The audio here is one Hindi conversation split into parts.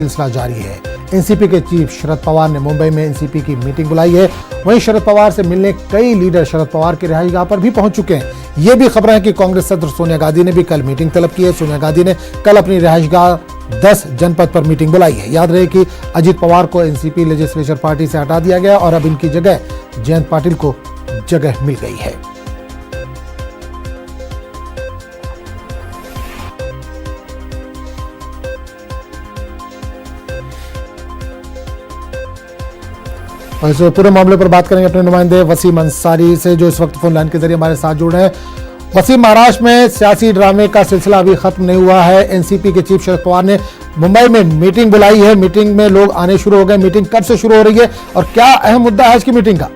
सिलसिला जारी है। एनसीपी के चीफ शरद पवार ने मुंबई में एनसीपी की मीटिंग बुलाई है। वहीं शरद पवार से मिलने कई लीडर शरद पवार की रिहाइशगाह पर भी पहुंच चुके हैं। ये भी खबर है कि कांग्रेस सदस्य सोनिया गांधी ने भी कल मीटिंग तलब की है। सोनिया गांधी ने कल अपनी रिहाइशगाह 10 जनपद पर मीटिंग बुलाई है। याद रहे कि अजीत पवार को एनसीपी लेजिस्लेचर पार्टी से हटा दिया गया और अब इनकी जगह जयंत पाटिल को जगह मिल गई है। और इस पूरे मामले पर बात करेंगे अपने नुमाइंदे वसीम अंसारी से, जो इस वक्त फोन लाइन के जरिए हमारे साथ जुड़ रहे हैं। वसीम, महाराष्ट्र में सियासी ड्रामे का सिलसिला अभी खत्म नहीं हुआ है। एनसीपी के चीफ शरद पवार ने मुंबई में मीटिंग बुलाई है। मीटिंग में लोग आने शुरू हो गए। मीटिंग कब से शुरू हो रही है और क्या अहम मुद्दा है इसकी मीटिंग का?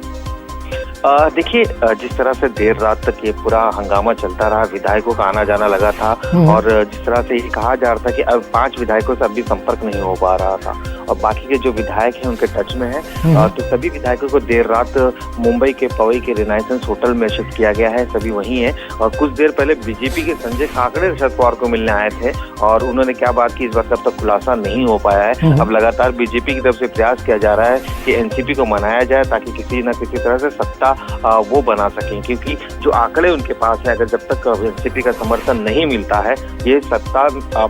देखिए, जिस तरह से देर रात तक ये पूरा हंगामा चलता रहा, विधायकों का आना जाना लगा था और जिस तरह से ये कहा जा रहा था कि अब 5 विधायकों से अभी संपर्क नहीं हो पा रहा था और बाकी के जो विधायक हैं उनके टच में है, तो सभी विधायकों को देर रात मुंबई के पवई के रिनाइसेंस होटल में शिफ्ट किया गया है। सभी वहीं हैं और कुछ देर पहले बीजेपी के संजय काकड़े शरद पवार को मिलने आए थे और उन्होंने क्या बात की इस वक्त अब तक खुलासा नहीं हो पाया है। अब लगातार बीजेपी की तरफ से प्रयास किया जा रहा है कि एनसीपी को मनाया जाए ताकि किसी न किसी तरह से सत्ता वो बना सकें, क्योंकि जो आंकड़े उनके पास है, अगर जब तक एनसीपी का समर्थन नहीं मिलता है, ये सत्ता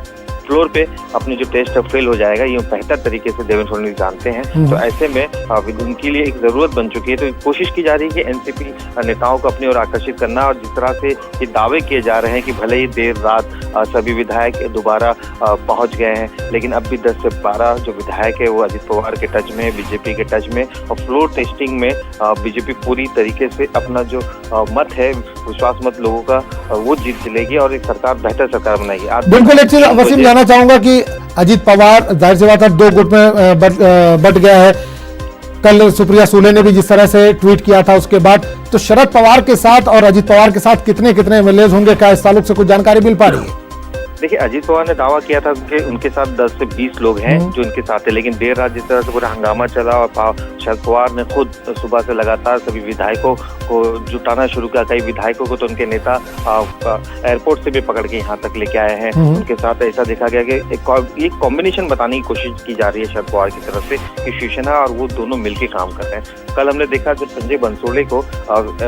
फ्लोर पे अपनी जो टेस्ट फेल हो जाएगा, ये बेहतर तरीके से देवेंद्र फडणवीस जानते हैं। तो ऐसे में उनके लिए एक जरूरत बन चुकी है। तो कोशिश की जा रही है कि एनसीपी नेताओं को अपनी ओर आकर्षित करना और जिस तरह से ये दावे किए जा रहे हैं कि भले ही देर रात सभी विधायक दोबारा पहुंच गए हैं, लेकिन अब भी 10 से 12 जो विधायक है वो अजीत पवार के टच में, बीजेपी के टच में और फ्लोर टेस्टिंग में बीजेपी पूरी तरीके से अपना जो मत है, विश्वास मत लोगों का, वो जीत लेगी और एक सरकार, बेहतर सरकार बनाएगी। बिल्कुल। एक चीज वसीम जानना चाहूंगा कि अजीत पवार जाहिर सी बात है 2 गुट में बट गया है। कल सुप्रिया सुले ने भी जिस तरह से ट्वीट किया था उसके बाद, तो शरद पवार के साथ और अजीत पवार के साथ कितने एमएलए होंगे, क्या इस ताल्लुक से कुछ जानकारी मिल पा रही है? देखिए, अजीत पवार ने दावा किया था कि उनके साथ 10 से 20 लोग हैं जो उनके साथ है, लेकिन देर रात जिस तरह से पूरा हंगामा चला और शरद पवार ने खुद सुबह से लगातार सभी विधायकों को जुटाना शुरू किया। कई विधायकों को तो उनके नेता एयरपोर्ट से भी पकड़ के यहाँ तक लेके आए हैं। उनके साथ ऐसा देखा गया कि एक कॉम्बिनेशन बताने की कोशिश की जा रही है शरद पवार की तरफ से कि शिवसेना और वो दोनों मिलकर काम कर रहे हैं। कल हमने देखा जब संजय बंसोड़े को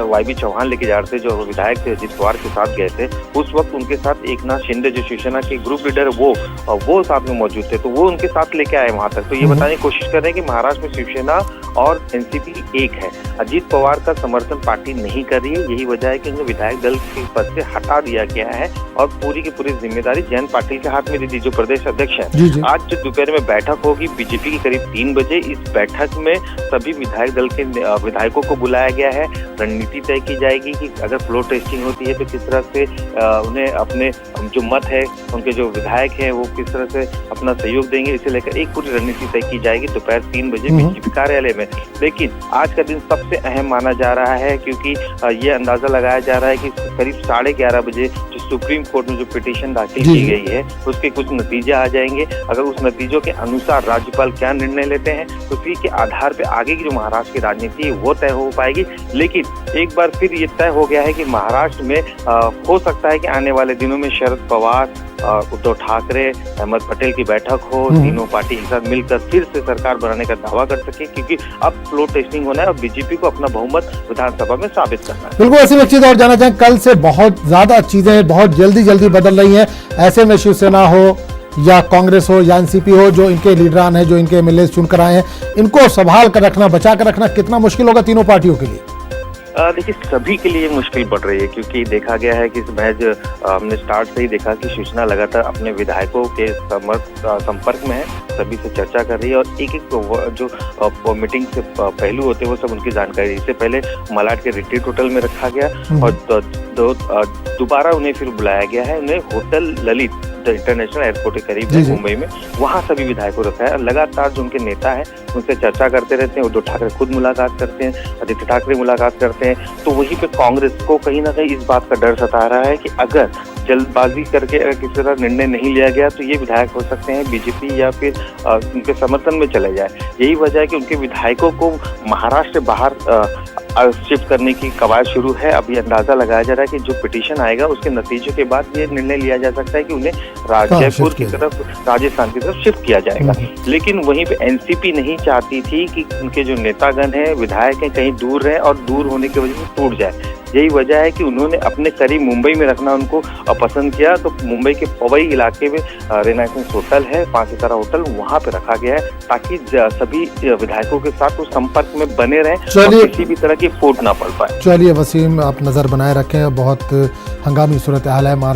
वाईबी चौहान लेके जा रहे थे, जो विधायक थे अजीत पवार के साथ गए थे, उस वक्त उनके साथ एकनाथ शिंदे जो शिवसेना के ग्रुप लीडर वो साथ में मौजूद थे, तो वो उनके साथ लेके आए वहां तक। तो ये बताने की कोशिश कर रहे हैं कि महाराष्ट्र में शिवसेना और एनसीपी एक है। अजीत पवार का समर्थन पार्टी नहीं कर रही है, यही वजह है कि उन्हें विधायक दल के पद से हटा दिया गया है और पूरी की पूरी जिम्मेदारी जयंत पाटिल के हाथ में दी थी, जो प्रदेश अध्यक्ष है। आज जो दोपहर में बैठक होगी बीजेपी की करीब 3 बजे, इस बैठक में सभी विधायक दल के विधायकों को बुलाया गया है। रणनीति तय की जाएगी कि अगर फ्लोर टेस्टिंग होती है तो किस तरह से उन्हें अपने जो मत है, उनके जो विधायक हैं वो किस तरह से अपना सहयोग देंगे, इसे लेकर एक पूरी रणनीति तय की जाएगी दोपहर 3 बजे बीजेपी कार्यालय में। लेकिन आज का दिन सबसे अहम माना जा रहा है क्योंकि ये अंदाजा लगाया जा रहा है कि करीब 11:30 बजे जो सुप्रीम कोर्ट में जो पिटीशन दाखिल की गई है उसके कुछ नतीजे आ जाएंगे। अगर उस नतीजों के अनुसार राज्यपाल क्या निर्णय लेते हैं तो उसी के आधार पर आगे की जो महाराष्ट्र की राजनीति है वो तय हो पाएगी। लेकिन एक बार फिर ये तय हो गया है कि महाराष्ट्र में हो सकता है कि आने वाले दिनों में शरद पवार, उद्धव ठाकरे, अहमद पटेल की बैठक हो, तीनों पार्टी एक साथ मिलकर फिर से सरकार बनाने का दावा कर सके, क्योंकि अब फ्लोर टेस्टिंग होना है और बीजेपी को अपना बहुमत विधानसभा में साबित करना है। बिल्कुल। ऐसी एक चीज और जानना चाहें, कल से बहुत ज्यादा चीजें बहुत जल्दी बदल रही हैं। ऐसे में शिवसेना हो या कांग्रेस हो या एनसीपी हो, जो इनके लीडरान हैं, जो इनके एमएलए चुनकर आए हैं, इनको संभाल कर रखना, बचा कर रखना कितना मुश्किल होगा तीनों पार्टियों के लिए? देखिए, सभी के लिए मुश्किल बढ़ रही है क्योंकि देखा गया है कि इस महज हमने स्टार्ट से ही देखा कि शिवसेना लगातार अपने विधायकों के संपर्क में है, सभी से चर्चा कर रही है और एक जो मीटिंग से पहलू होते हैं वो सब उनकी जानकारी। इससे पहले मलाड के रिट्रीट होटल में रखा गया और दोबारा उन्हें फिर बुलाया गया है। उन्हें होटल ललित इंटरनेशनल एयरपोर्ट के करीब है मुंबई में, वहाँ सभी विधायकों रखा है। लगातार जो उनके नेता है उनसे चर्चा करते रहते हैं। उद्धव ठाकरे खुद मुलाकात करते हैं, आदित्य ठाकरे मुलाकात करते हैं। तो वहीं पे कांग्रेस को कहीं ना कहीं इस बात का डर सता रहा है कि अगर जल्दबाजी करके अगर किसी तरह निर्णय नहीं लिया गया तो ये विधायक हो सकते हैं बीजेपी या फिर उनके समर्थन में चले जाए। यही वजह है कि उनके विधायकों को महाराष्ट्र से बाहर शिफ्ट करने की कवायद शुरू है। अभी अंदाजा लगाया जा रहा है कि जो पिटीशन आएगा उसके नतीजों के बाद ये निर्णय लिया जा सकता है कि उन्हें जयपुर की तरफ, राजस्थान की तरफ शिफ्ट किया जाएगा। लेकिन वहीं पे एनसीपी नहीं चाहती थी कि उनके जो नेतागण हैं, विधायक हैं, कहीं दूर रहें और दूर होने की वजह से टूट जाए। यही वजह है कि उन्होंने अपने करीब मुंबई में रखना उनको पसंद किया। तो मुंबई के पवई इलाके में रेनेसेंस होटल है, 5 सितारा होटल, वहां पे रखा गया है ताकि सभी विधायकों के साथ वो संपर्क में बने रहें और किसी भी तरह की फूट ना पड़ पाए। चलिए वसीम, आप नजर बनाए रखें, बहुत हंगामी सूरत हाल है महाराष्ट्र